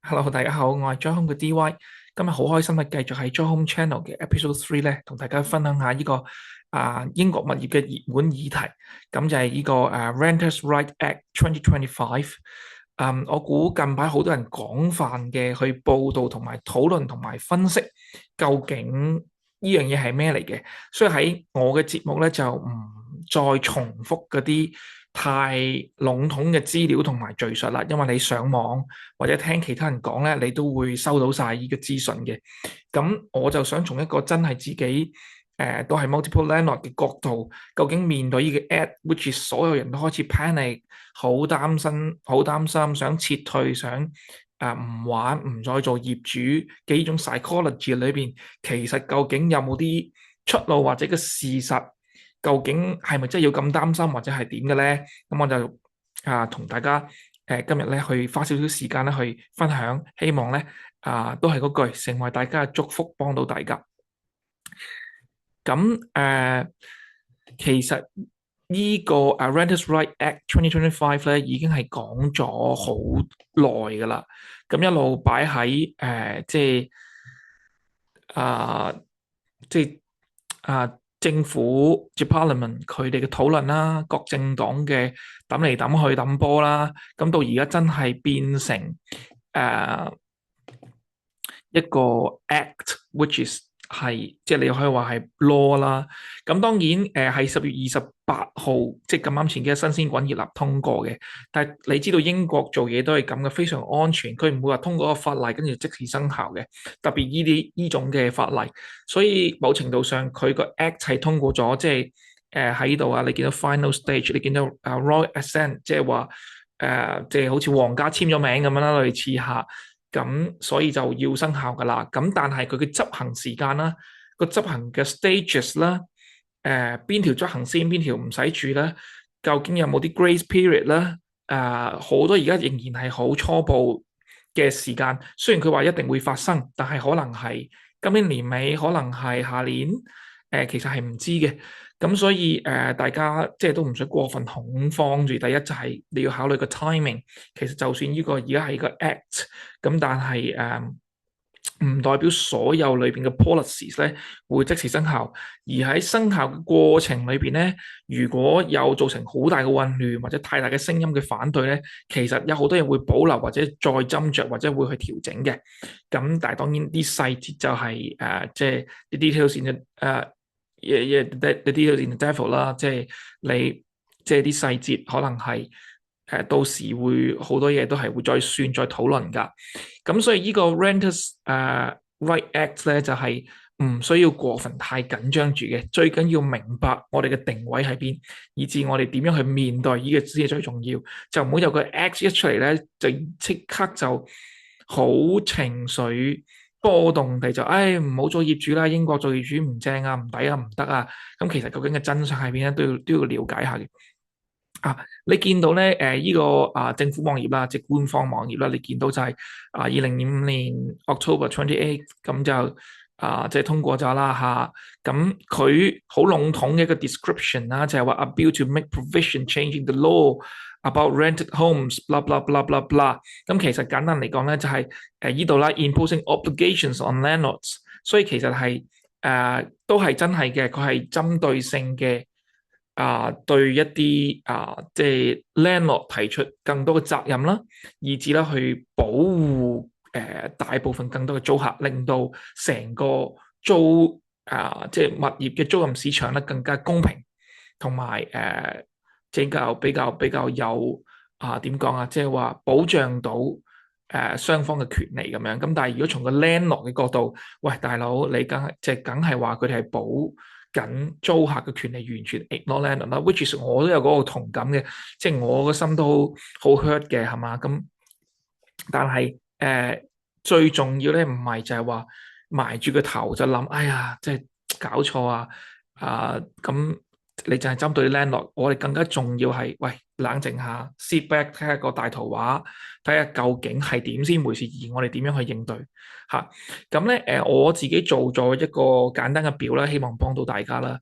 Hello，大家好，我係 John Home 嘅 DY，今日好開心繼續喺 John Home Channel 嘅 Episode 3咧，同大家分享下呢個英國物業嘅熱門議題，咁就係呢個Renters' Right Act 2025。我估近排好多人廣泛嘅去報導同埋討論同埋分析，究竟呢樣嘢係咩嚟嘅，所以喺我嘅節目咧就唔再重複嗰啲太籠統嘅資料同埋敘述啦，因為你上網或者聽其他人講咧，你都會收到晒呢個資訊嘅。咁我就想從一個真係自己都係 multiple landlord 嘅角度，究竟面對呢個 act，which is 所有人都開始 panic，好擔心，好擔心，想撤退，想唔玩，唔再做業主嘅呢種 psychology 裏邊，其實究竟有冇啲出路或者個事實？究竟係咪真係要咁擔心，或者係點嘅咧？咁我就同大家今日咧去花少少時間咧去分享，希望咧都係嗰句，成為大家嘅祝福，幫到大家。咁其實呢個Renters' Right Act 2025咧已經係講咗好耐㗎啦。咁一路擺喺啊，即係政府即係 Parliament 佢哋嘅討論啦，各政黨嘅抌嚟抌去抌波啦，咁到而家真係變成誒一個 act，which is 係即係你可以話係 law 啦。咁當然係10月28號，即係咁啱前幾日新鮮滾熱辣通過嘅。但係你知道英國做嘢都係咁嘅，非常安全，佢唔會話通過個法例跟住即時生效嘅。特別呢種嘅法例，所以某程度上佢個 act 係通過咗，即係喺呢度啊，你見到 final stage，你見到royal assent，即係話即係好似皇家簽咗名咁樣啦，類似下。咁所以就要生效噶啦。咁但係佢嘅執行時間啦，個執行嘅 stages 啦，邊條執行先，邊條唔使住咧？究竟有冇啲 grace period 咧？好多而家仍然係好初步嘅時間。雖然佢話一定會發生，但係可能係今年年尾，可能係下年。其實係唔知嘅。咁所以大家即係都唔使過分恐慌住。第一就係你要考慮個 timing。其實就算呢個而家係個 act，咁但係唔代表所有裏邊嘅 policies 咧會即時生效。而喺生效嘅過程裏邊咧，如果有造成好大嘅混亂或者太大嘅聲音嘅反對咧，其實有好多嘢會保留或者再斟酌或者會去調整嘅。咁但係當然啲細節就係即係 the details in the details in the devil 啦，即係你即係啲細節可能係到時會好多嘢都係會再算再討論㗎。咁所以呢個 Renters Right Act 咧就係唔需要過分太緊張住嘅，最緊要明白我哋嘅定位喺邊，以至我哋點樣去面對呢個先係最重要。就唔好有個 Act 一出嚟咧，就即刻就好情緒波動地就唔好做業主啦，英國做業主唔正啊，唔抵啊，唔得啊。咁其實究竟嘅真相喺邊咧，都要了解下嘅。你見到咧呢個政府網頁啦，即係官方網頁啦，你見到就係2025年 October 28咁就即係通過咗啦嚇。咁佢好籠統嘅一個 description 啦，就係話 a bill to make provision changing the law about rented homes，blah blah blah blah blah。咁其實簡單嚟講咧，就係呢度啦，imposing obligations on landlords。所以其實係都係真係嘅，佢係針對性嘅。對一啲即係 landlord 提出更多嘅責任啦，以至啦去保護大部分更多嘅租客，令到成個租即係物業嘅租賃市場咧更加公平，同埋比較有點講啊，即係話保障到雙方嘅權利咁樣。咁但係如果從個 landlord 嘅角度，喂大佬你梗係話佢哋係保緊租客嘅權利，完全 ignore landlord 啦，which is 我都有嗰個同感嘅，即係我個心都好 hurt 嘅，係嘛？咁但係最重要咧，唔係就係話埋住個頭就諗，哎呀，即係搞錯啊！咁你就係針對 landlord，我哋更加重要係，喂，冷靜下，sit back 睇下個大圖畫，睇下究竟係點先回事，而我哋點樣去應對嚇。咁咧我自己做咗一個簡單嘅表啦，希望幫到大家啦。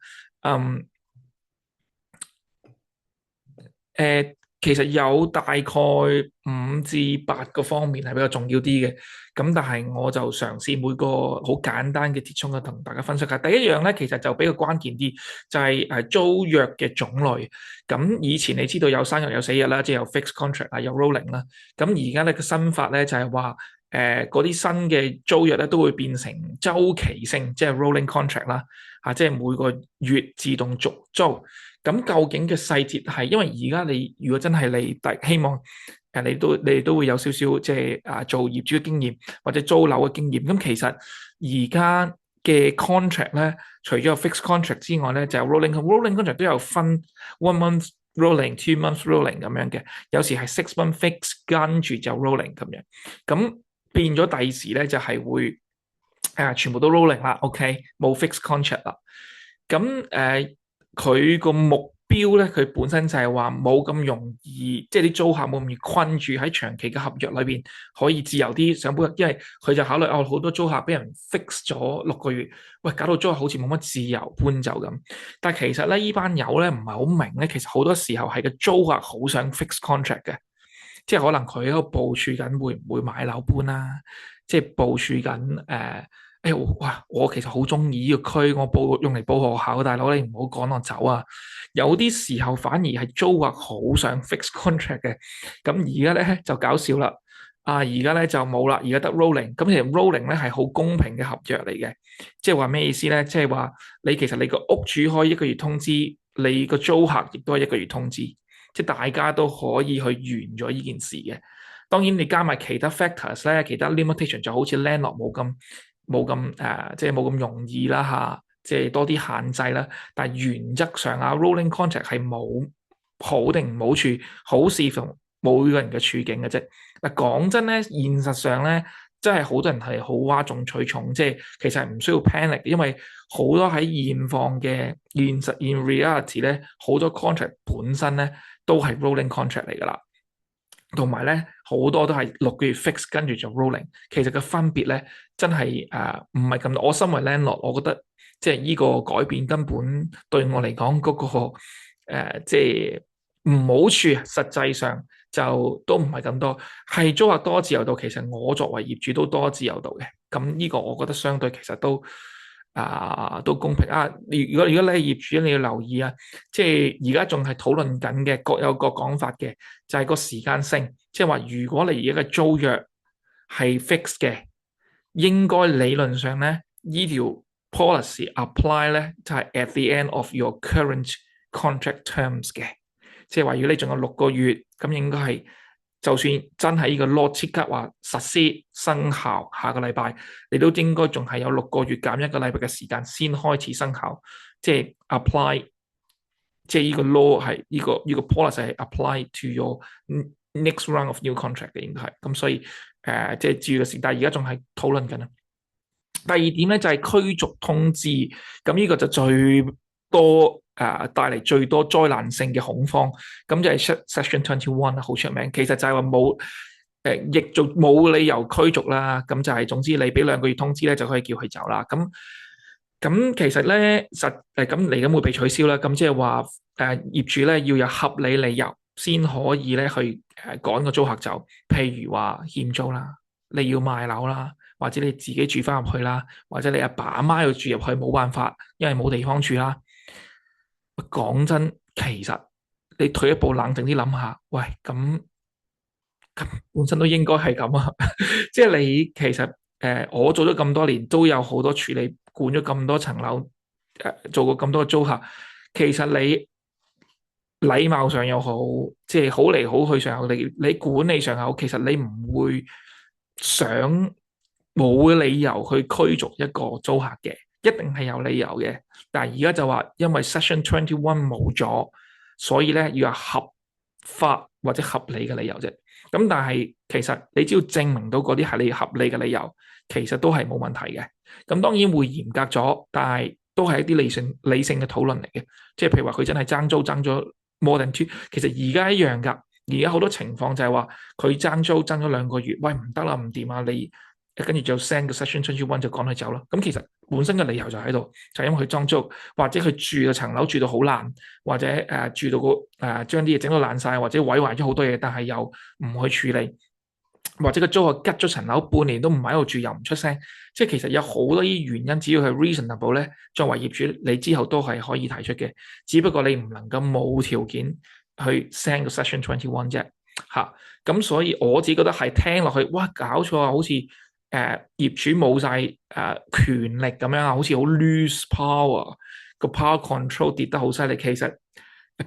其實有大概5至8個方面係比較重要啲嘅，咁但係我就嘗試每個好簡單嘅折衷嘅同大家分析下。第一樣咧，其實就比較關鍵啲，就係租約嘅種類。咁以前你知道有生日有死日啦，即係有 fixed contract 啊，有 rolling 啦。咁而家咧個新法咧就係話，嗰啲新嘅租約咧都會變成周期性，即係 rolling contract 啦，即係每個月自動續租。咁究竟嘅細節係，因為而家你如果真係你希望你哋都會有少少即係做業主嘅經驗或者租樓嘅經驗。咁其實而家嘅 contract 咧，除咗有 fixed contract 之外咧，就有 rolling contract 都有分 one month rolling、2 month rolling 咁樣嘅，有時係 6 month fixed 跟住就 rolling 咁樣。咁變咗第時咧就係會全部都 rolling 啦，OK，冇 fixed contract 啦。咁佢個目標咧，佢本身就係話冇咁容易，即係啲租客冇咁易困住喺長期嘅合約裏邊，可以自由啲上搬，因為佢就考慮好多租客俾人 fix 咗6個月，喂，搞到租客好似冇乜自由搬走咁。但係其實咧，呢班友咧唔係好明咧，其實好多時候係個租客好想 fix contract 嘅，即係可能佢喺度部署緊會唔會買樓搬啦，即係部署緊哇！我其實好中意呢個區，我用嚟報學校，大佬你唔好趕我走啊！有啲時候反而係租客好想 fix contract 嘅，咁而家咧就搞笑啦，而家咧就冇啦，而家得 rolling。咁其實 rolling 咧係好公平嘅合約嚟嘅，即係話咩意思咧？即係話其實你個屋主可以1個月通知，你個租客亦都係1個月通知，即係大家都可以去完咗呢件事嘅。當然你加埋其他 factors 咧，其他 limitation 就好似 landlord 即係冇咁容易啦嚇，即係多啲限制啦。但係原則上rolling contract 係冇好定唔好處，好視乎每個人嘅處境嘅啫。嗱，講真咧，現實上咧，真係好多人係好嘩眾取寵，即係其實係唔需要 panic，因為好多喺現況嘅現實 in reality 咧，好多 contract 本身咧都係 rolling contract 嚟㗎啦。同埋咧，好多都係6個月 fix 跟住就 rolling，其實個分別咧真係唔係咁多。我身為 landlord，我覺得即係呢個改變根本對我嚟講嗰個即係唔好處，實際上就都唔係咁多。係租客多自由度，其實我作為業主都多自由度嘅。咁呢個我覺得相對其實都公平啊！如果你係業主，你要留意啊，即係而家仲係討論緊嘅，各有各講法嘅，就係個時間性，即係話如果你而家嘅租約係 fix 嘅，應該理論上咧呢條 policy apply 咧就係 at the end of your current contract terms 嘅，即係話如果你仲有6個月，咁應該係。就算真係呢個 law 即刻話實施生效，下個禮拜你都應該仲係有6個月減1個禮拜嘅時間先開始生效，即係 apply，即係呢個 law 係呢個 policy 係 apply to your next round of new contract 嘅，應該係咁，所以即係注意嘅事，但係而家仲係討論緊啊。第二點咧就係驅逐通知，咁呢個就最多帶嚟最多災難性嘅恐慌，咁就係 Section 21好出名，其實就係話亦做冇理由驅逐啦，咁就係總之你俾2個月通知咧就可以叫佢走啦。咁其實咧咁嚟緊會被取消啦，咁即係話業主咧要有合理理由先可以咧去趕個租客走，譬如話欠租啦，你要賣樓啦，或者你自己住翻入去啦，或者你阿爸阿媽要住入去冇辦法，因為冇地方住啦。講真，其實你退一步冷靜啲諗下，喂，咁本身都應該係咁啊！即係你其實我做咗咁多年，都有好多處理，管咗咁多層樓，做過咁多租客，其實你禮貌上又好，即係好嚟好去上又好，你管理上又好，其實你唔會想冇理由去驅逐一個租客嘅。一定係有理由嘅，但係而家就話因為 Section 21冇咗，所以咧要有合法或者合理嘅理由啫。咁但係其實你只要證明到嗰啲係你合理嘅理由，其實都係冇問題嘅。咁當然會嚴格咗，但係都係一啲理性嘅討論嚟嘅。即係譬如話佢真係爭租爭咗 more than 2，其實而家一樣㗎。而家好多情況就係話佢爭租爭咗2個月，喂，唔得啦，唔掂啊，你跟住就 send 個 Section 21就趕佢走啦。咁其實本身嘅理由就喺度，就係因為佢裝租，或者佢住嘅層樓住到好爛，或者住到將啲嘢整到爛晒，或者毀壞咗好多嘢，但係又唔去處理，或者個租客吉咗層樓半年都唔喺度住，又唔出聲，即係其實有好多啲原因，只要係 reasonable 咧，作為業主你之後都係可以提出嘅，只不過你唔能夠冇條件去 send 個 Section 21啫嚇。咁所以我自己覺得係聽落去，哇搞錯啊，好似業主冇晒權力咁樣啊，好似好 lose power，個 power control 跌得好犀利。其實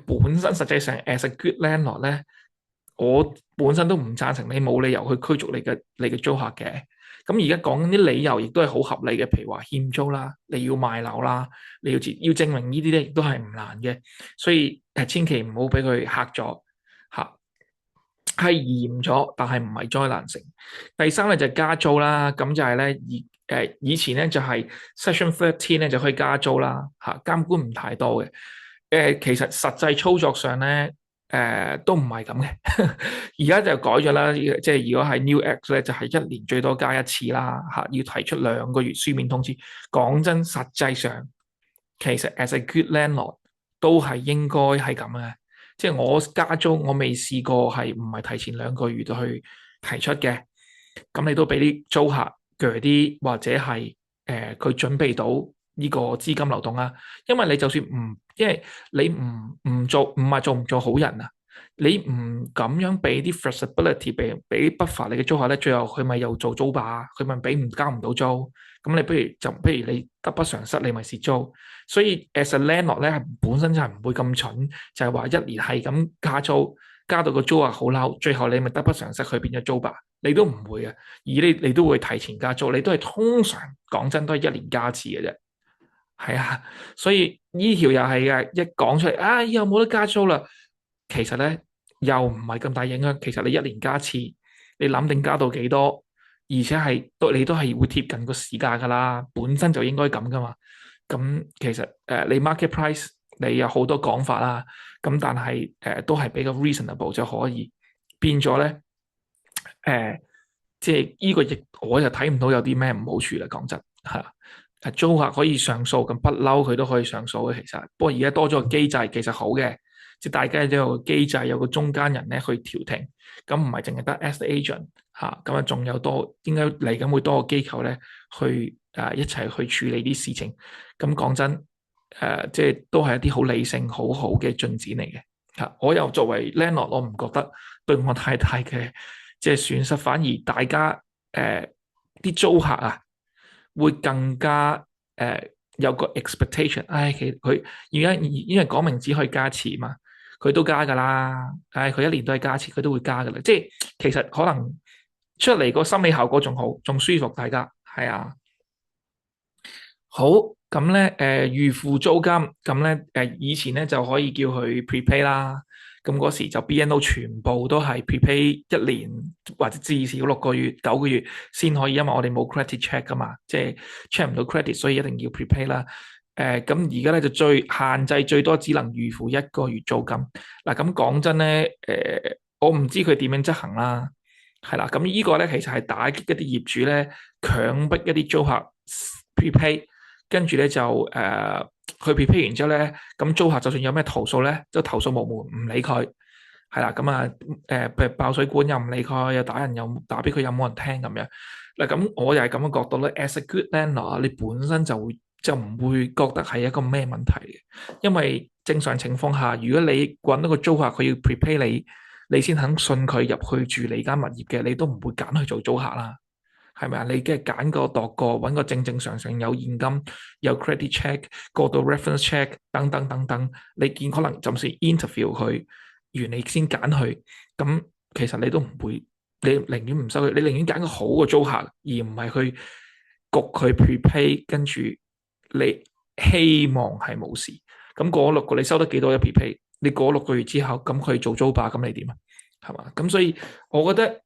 本身實際上 as a good landlord 咧，我本身都唔贊成你冇理由去驅逐你嘅租客嘅。咁而家講緊啲理由亦都係好合理嘅，譬如話欠租啦，你要賣樓啦，你要證明呢啲咧，亦都係唔難嘅。所以千祈唔好俾佢嚇咗嚇。係嚴咗，但係唔係災難性。第三咧就係加租啦，咁就係咧以前咧就係 Section 13咧就可以加租啦，嚇監管唔太多嘅。其實實際操作上咧都唔係咁嘅。而家就改咗啦，即係如果係 New Act 咧就係1年最多加一次啦，嚇要提出2個月書面通知。講真，實際上其實 as a good landlord 都係應該係咁嘅。即係我加租，我未試過係唔係提前2個月就去提出嘅。咁你都俾啲租客鋸啲，或者係佢準備到呢個資金流動啊。因為你就算因為你唔做，唔係做唔做好人啊。你唔咁樣俾啲 flexibility 俾不法你嘅租客咧，最後佢咪又做租霸，佢咪交唔到租。咁你不如你得不償失，你咪蝕租。所以 as a landlord 咧，本身就係唔會咁蠢，就係話1年係咁加租，加到個租客好嬲，最後你咪得不償失，佢變咗租霸，你都唔會嘅。而你都會提前加租，你都係通常講真都係1年加一次嘅啫。係啊，所以呢條又係嘅，一講出嚟以後冇得加租啦。其實咧又唔係咁大影響。其實你1年加一次，你諗定加到幾多，而且你都係會貼近個市價噶啦，本身就應該咁噶嘛。咁其實你 market price 你有好多講法啦，咁但係都係比較 reasonable 就可以變咗咧。即係呢個亦我就睇唔到有啲咩唔好處啦。講真嚇，租客可以上訴，咁不嬲佢都可以上訴嘅。其實不過而家多咗個機制，其實好嘅，即係大家都有個機制，有個中間人咧去調停，咁唔係淨係得 estate agent 嚇，咁仲有應該嚟緊會多個機構咧去一齊去處理啲事情。咁講真即係都係一啲好理性、好好嘅進展嚟嘅嚇。我又作為 landlord，我唔覺得對我太大嘅即係損失，反而大家啲租客啊會更加有個 expectation。佢而家因為講明只可以加一次嘛，佢都加噶啦。佢1年都係加一次，佢都會加噶啦。即係其實可能出嚟個心理效果仲好，仲舒服，大家係啊。好，咁咧預付租金，咁咧以前咧就可以叫佢 prepay 啦。咁嗰時就 BNO 全部都係 prepay 1年或者至少6個月、9個月先可以，因為我哋冇 credit check 噶嘛，即係 check 唔到 credit，所以一定要 prepay 啦。咁而家咧就限制最多只能預付1個月租金。嗱，咁講真咧，我唔知佢點樣執行啦，係啦。咁呢個咧其實係打擊一啲業主咧，強迫一啲租客 prepay。跟住咧就佢 prepay 完之後咧，咁租客就算有咩投訴咧，都投訴無門，唔理佢，係啦。咁譬如爆水管又唔理佢，又打人又打俾佢，又冇人聽咁樣。嗱，咁我又係咁嘅角度咧，as a good landlord，你本身就唔會覺得係一個咩問題嘅，因為正常情況下，如果你揾到個租客佢要 prepay你先肯信佢入去住你間物業嘅，你都唔會揀去做租客啦。係咪啊？你梗係揀個度過，揾個正正常常有現金、有 credit check、過到 reference check 等等等等。你見可能就算 interview 佢完，你先揀佢，咁其實你都唔會，你寧願唔收佢，你寧願揀個好嘅租客，而唔係去焗佢 prepay，跟住你希望係冇事。咁過咗6個，你收得幾多一 prepay？你過咗6個月之後，咁佢做租霸，咁你點啊？係嘛？咁所以我覺得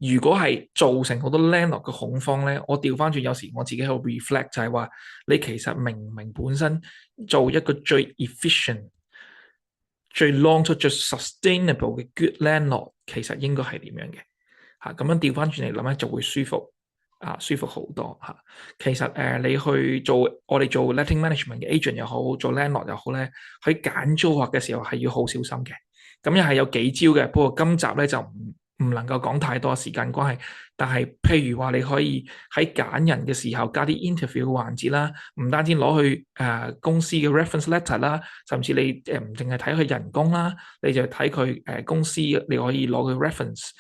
如果係造成好多 landlord 嘅恐慌咧，我調翻轉有時我自己喺度 reflect 就係話，你其實明唔明本身做一個最 efficient、最 long term、最 sustainable 嘅 good landlord 其實應該係點樣嘅嚇？咁樣調翻轉嚟諗咧就會舒服。舒服好多嚇。其實你去做我哋做 letting management 嘅 agent 又好，做 landlord 又好咧，喺揀租客嘅時候係要好小心嘅。咁又係有幾招嘅，不過今集咧就唔能夠講太多，時間關係。但係譬如話你可以喺揀人嘅時候加啲 interview 嘅環節啦，唔單止攞去公司嘅 reference letter 啦，甚至你唔淨係睇佢人工啦，你就睇佢公司，你可以攞佢 reference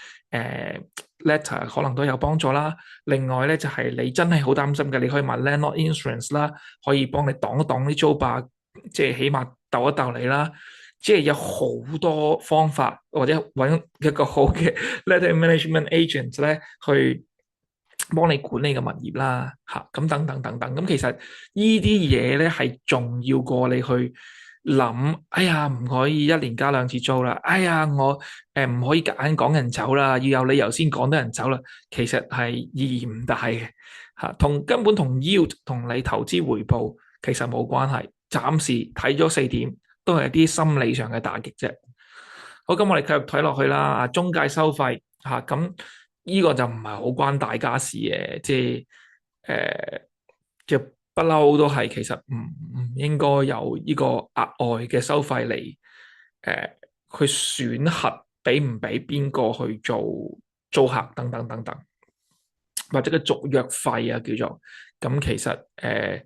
letter 可能都有幫助啦。另外咧就係你真係好擔心嘅，你可以買 landlord insurance 啦，可以幫你擋一擋啲租霸，即係起碼鬥一鬥你啦。即係有好多方法，或者揾一個好嘅 letting management agent 咧，去幫你管理個物業啦，嚇咁等等等等。咁其實呢啲嘢咧係重要過你去諗，哎呀唔可以一年加2次租啦，哎呀我唔可以夾硬趕人走啦，要有理由先趕得人走啦。其實係意義唔大嘅嚇，根本同 yield 同你投資回報其實冇關係。暫時睇咗4點。都係一啲心理上嘅打擊啫。好，咁我哋繼續睇落去啦。中介收費嚇，咁呢個就唔係好關大家事嘅，即係不嬲都係其實唔應該有呢個額外嘅收費嚟去選核俾唔俾邊個去做租客等等等等，或者個續約費啊叫做咁，其實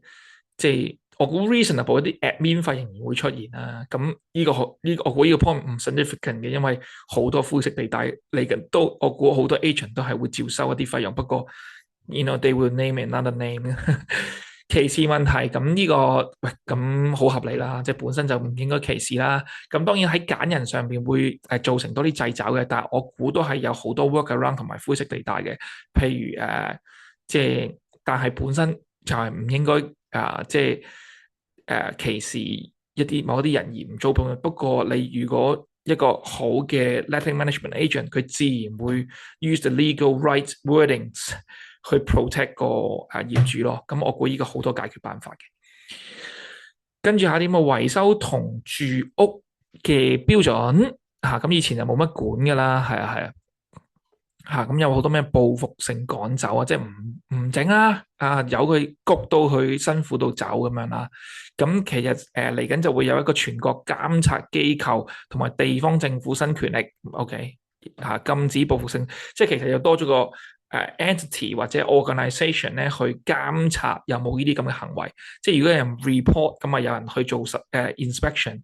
即係。我估 reasonable 一啲 admin 費仍然會出現啦，咁呢個我估呢個 point 唔 significant 嘅，因為好多灰色地帶嚟緊都，我估好多 agent 都係會照收一啲費用，不過 they will name another name 歧視問題，咁呢個喂咁好合理啦，即係本身就唔應該歧視啦。咁當然喺揀人上邊會造成多啲掣肘嘅，但係我估都係有好多 workaround 同埋灰色地帶嘅，譬如即係但係本身就係唔應該即係。歧視某一啲人而唔租盤，不過你如果一個好嘅 letting management agent，佢自然會 use the legal right wordings 去 protect 個業主咯。咁我估呢個好多解決辦法嘅。跟住下啲維修同住屋嘅標準嚇，咁以前就冇乜管噶啦，係啊。咁有好多咩報復性趕走啊，即係唔整啦，由佢谷到佢辛苦到走咁樣啦。咁其實嚟緊就會有一個全國監察機構同埋地方政府新權力，OK 禁止報復性，即係其實又多咗個entity 或者 organisation 咧去監察有冇呢啲咁嘅行為。即係如果有人 report，咁啊有人去做inspection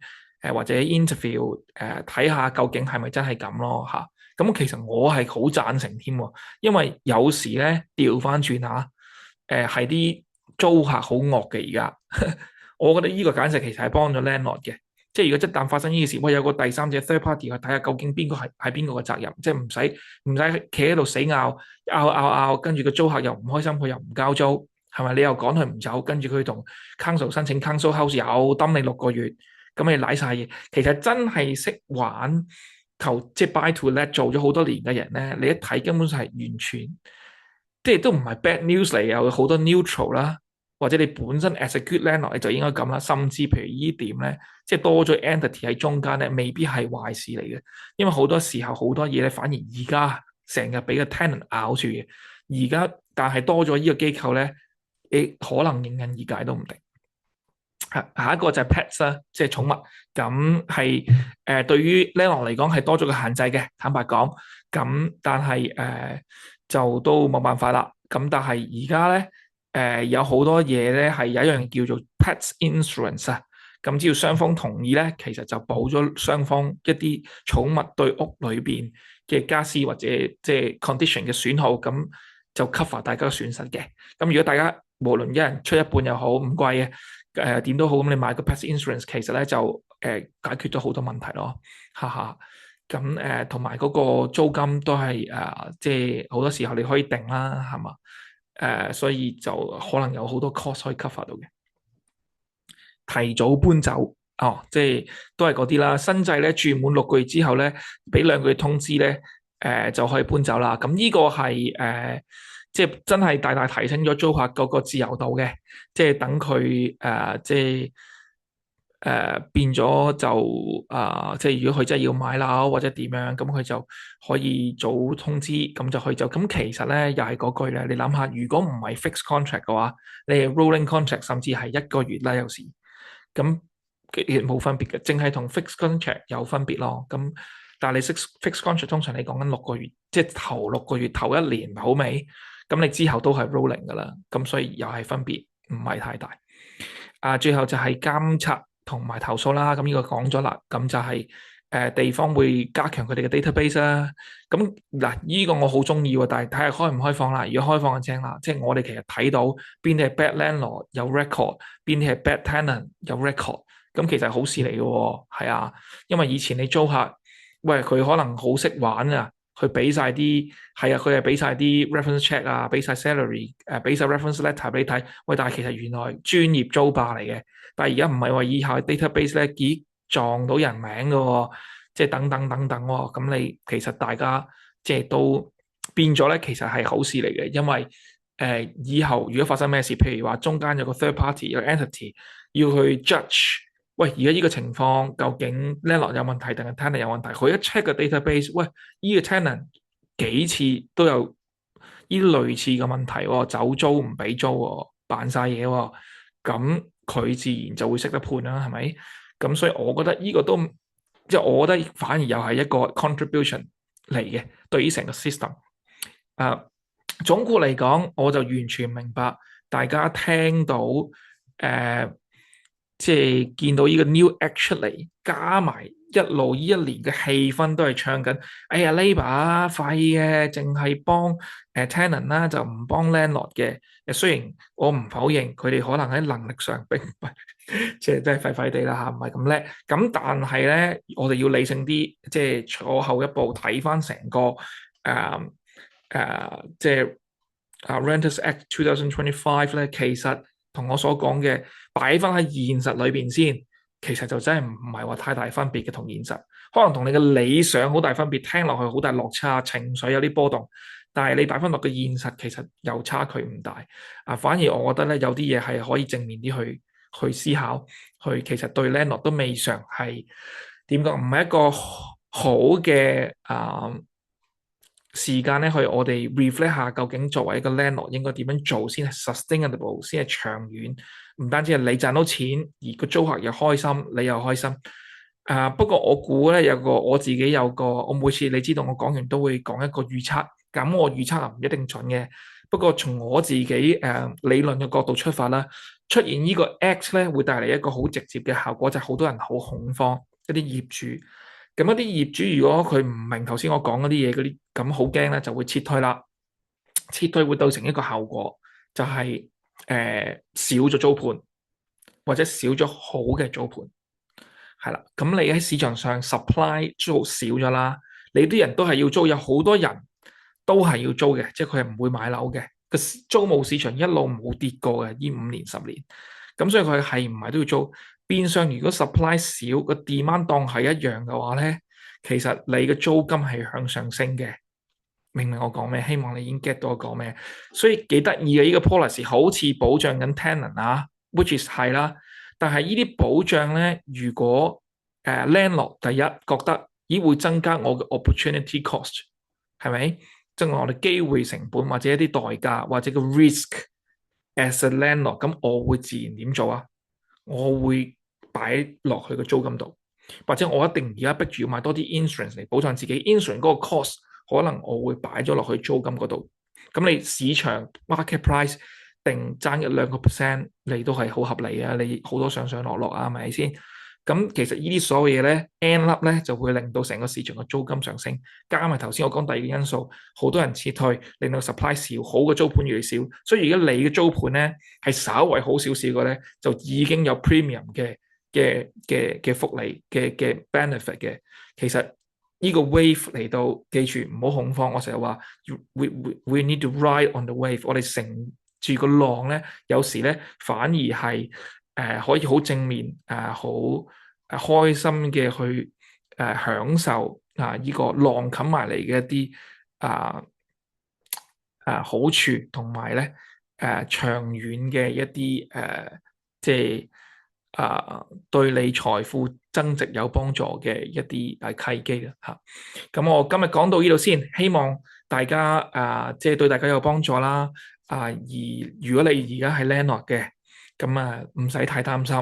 或者 interview 睇下究竟係咪真係咁咯嚇。咁其實我係好贊成添，因為有時咧調翻轉下，係啲租客好惡嘅而家，我覺得呢個簡直其實係幫咗 landlord 嘅，即係如果一旦發生呢件事，喂有個第三者 third party 去睇下究竟邊個係邊個嘅責任，即係唔使企喺度死拗，跟住個租客又唔開心，佢又唔交租，係咪？你又趕佢唔走，跟住佢同 council 申請 council house 又抌你6個月，咁你瀨晒嘢，其實真係識玩。即係 buy to let 做咗好多年嘅人咧，你一睇根本就係完全，即係都唔係 bad news 嚟，有好多 neutral 啦，或者你本身 as a good landlord 你就應該咁啦，甚至譬如呢點咧，即係多咗 entity 喺中間咧，未必係壞事嚟嘅，因為好多時候好多嘢咧，反而而家成日俾個 tenant 咬住嘅，而家但係多咗呢個機構咧，你可能迎刃而解都唔定。下一個就係 pets 啦，即係寵物，咁係對於 landlord 嚟講係多咗個限制嘅，坦白講，咁但係就都冇辦法啦。咁但係而家咧有好多嘢咧係有一樣叫做 pets insurance 啊，咁只要雙方同意咧，其實就保咗雙方一啲寵物對屋裏邊嘅家私或者即係 condition 嘅損耗，咁就 cover 大家嘅損失嘅。咁如果大家無論一人出一半又好，唔貴嘅，點都好，咁你買個 pet insurance 其實咧就解決咗好多問題咯，哈哈。咁同埋嗰個租金都係即係好多時候你可以定啦，係嘛？所以就可能有好多 cost 可以 cover 到嘅。提早搬走即係都係嗰啲啦。新制咧住滿6個月之後咧，俾2個月通知咧，就可以搬走啦。咁呢個係即係真係大大提升咗租客嗰個自由度嘅，即係等佢即係變咗就即係如果佢真係要買樓或者點樣，咁佢就可以早通知，咁就可以走。咁其實咧又係嗰句咧，你諗下，如果唔係 fixed contract 嘅話，你係 rolling contract，甚至係一個月啦，有時咁其實冇分別嘅，淨係同 fixed contract 有分別咯。咁但係你 fixed contract 通常你講緊6個月，即係頭6個月頭一年好未？咁你之後都係 rolling 噶啦，咁所以又係分別唔係太大。最後就係監察同埋投訴啦，咁呢個講咗啦，咁就係地方會加強佢哋嘅 database 啦。咁嗱，呢個我好中意喎，但係睇下開唔開放啦。如果開放就正啦，即係我哋其實睇到邊啲係 bad landlord 有 record，邊啲係 bad tenant 有 record，咁其實係好事嚟嘅喎，係啊，因為以前你租客，喂佢可能好識玩啊。佢俾晒啲係啊，佢係俾晒啲 reference check 啊，俾晒 salary，俾晒 reference letter 俾你睇。喂，但係其實原來專業租霸嚟嘅，但係而家唔係話以後 database 咧，咦撞到人名嘅喎，即係等等等等喎。咁你其實大家即係都變咗咧，其實係好事嚟嘅，因為以後如果發生咩事，譬如話中間有個 third party 有個 entity 要去 judge。喂，而家呢個情況究竟 landlord 有問題定係 tenant 有問題？佢一 check 個 database，喂，呢個 tenant 幾次都有呢類似嘅問題喎，走租唔俾租喎，扮晒嘢喎，咁佢自然就會識得判啦，係咪？咁所以我覺得呢個都即係我覺得反而又係一個 contribution 嚟嘅，對於成個 system。總括嚟講，我就完全明白大家聽到誒。即係見到呢個 New Act 出嚟，加埋一路呢一年嘅氣氛都係唱緊，哎呀 Labour 啊廢嘅，淨係幫tenant 啦，就唔幫 landlord 嘅。雖然我唔否認佢哋可能喺能力上並唔係，即係真係廢廢地啦嚇，唔係咁叻。咁但係咧，我哋要理性啲，即係坐後一步睇翻成個即係Renters Act 2025咧，其實同我所講嘅擺翻喺現實裏邊先，其實就真係唔係話太大分別嘅，同現實可能同你嘅理想好大分別，聽落去好大落差，情緒有啲波動，但係你擺翻落個現實，其實又差距唔大。反而我覺得咧，有啲嘢係可以正面啲去思考，去其實對 landlord 都未嘗係點講，唔係一個好嘅時間咧，去我哋 reflect 下究竟作為一個 landlord 應該點樣做先係 sustainable，先係長遠。唔單止係你賺到錢，而個租客又開心，你又開心。不過我估咧我自己有個，我每次你知道我講完都會講一個預測，咁我預測唔一定準嘅。不過從我自己理論嘅角度出發啦，出現呢個 X 咧會帶嚟一個好直接嘅效果，就係好多人好恐慌，一啲業主。咁一啲業主如果佢唔明頭先我講嗰啲嘢嗰啲，咁好驚咧就會撤退啦。撤退會造成一個效果，就係少咗租盤，或者少咗好嘅租盤，係啦。咁你喺市場上 supply 租少咗啦，你啲人都係要租，有好多人都係要租嘅，即係佢係唔會買樓嘅。個租務市場一路冇跌過嘅，呢5年10年，咁所以佢係唔係都要租？變相如果 supply 少，個 demand 當係一樣嘅話咧，其實你嘅租金係向上升嘅。明唔明我講咩？希望你已經 get 到我講咩。所以幾得意嘅呢個 policy 好似保障緊 tenant 啊，which is 係啦。但係呢啲保障咧，如果landlord 第一覺得咦會增加我嘅 opportunity cost，係咪？即係我哋機會成本或者一啲代價或者個 risk as a landlord，咁我會自然點做啊？我會擺落去個租金度，或者我一定而家逼住要買多啲 insurance 嚟保障自己 insurance 嗰個 cost。可能我會擺咗落去租金嗰度，咁你市場 market price 定爭1-2%，你都係好合理啊！你好多上上落落啊，係咪先？咁其實呢啲所有嘢咧 end up 咧就會令到成個市場嘅租金上升，加埋頭先我講第二個因素，好多人撤退，令到 supply 少，好嘅租盤越嚟越少，所以而家你嘅租盤咧係稍為好少少嘅咧，就已經有 premium 嘅福利嘅 benefit 嘅，其實。呢個 wave 嚟到，記住唔好恐慌。我成日話，we need to ride on the wave。我哋乘住個浪咧，有時咧反而係可以好正面好開心嘅去享受呢個浪冚埋嚟嘅一啲好處，同埋咧長遠嘅一啲即係對你財富增值有幫助嘅一啲契機啦嚇。咁我今日講到呢度先，希望大家即係對大家有幫助啦。而如果你而家係 landlord 嘅，咁唔使太擔心。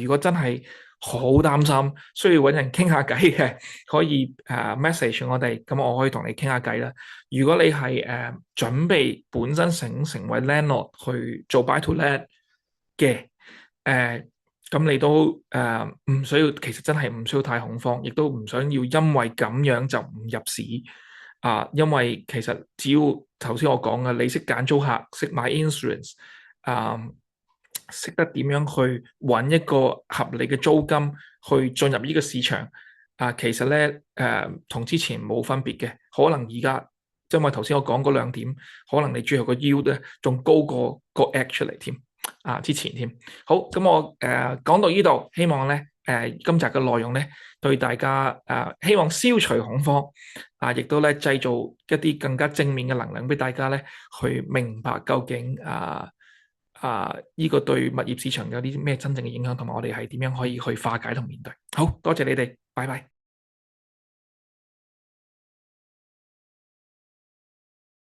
如果真係好擔心，需要揾人傾下偈嘅，可以message 我哋，咁我可以同你傾下偈啦。如果你係準備本身想成為 landlord 去做 buy to let 嘅，咁你都唔需要，其實真係唔需要太恐慌，亦都唔想要因為咁樣就唔入市因為其實只要頭先我講嘅，你識揀租客，識買 insurance，識得點樣去揾一個合理嘅租金去進入呢個市場其實咧同之前冇分別嘅，可能而家因為頭先我講嗰兩點，可能你最後個 yield 咧仲高過個 act 出嚟添之前添。好，咁我講到呢度，希望咧今集嘅內容咧對大家希望消除恐慌亦都咧製造一啲更加正面嘅能量俾大家咧去明白究竟呢個對物業市場有啲咩真正嘅影響，同埋我哋係點樣可以去化解同面對。好多謝你哋，拜拜。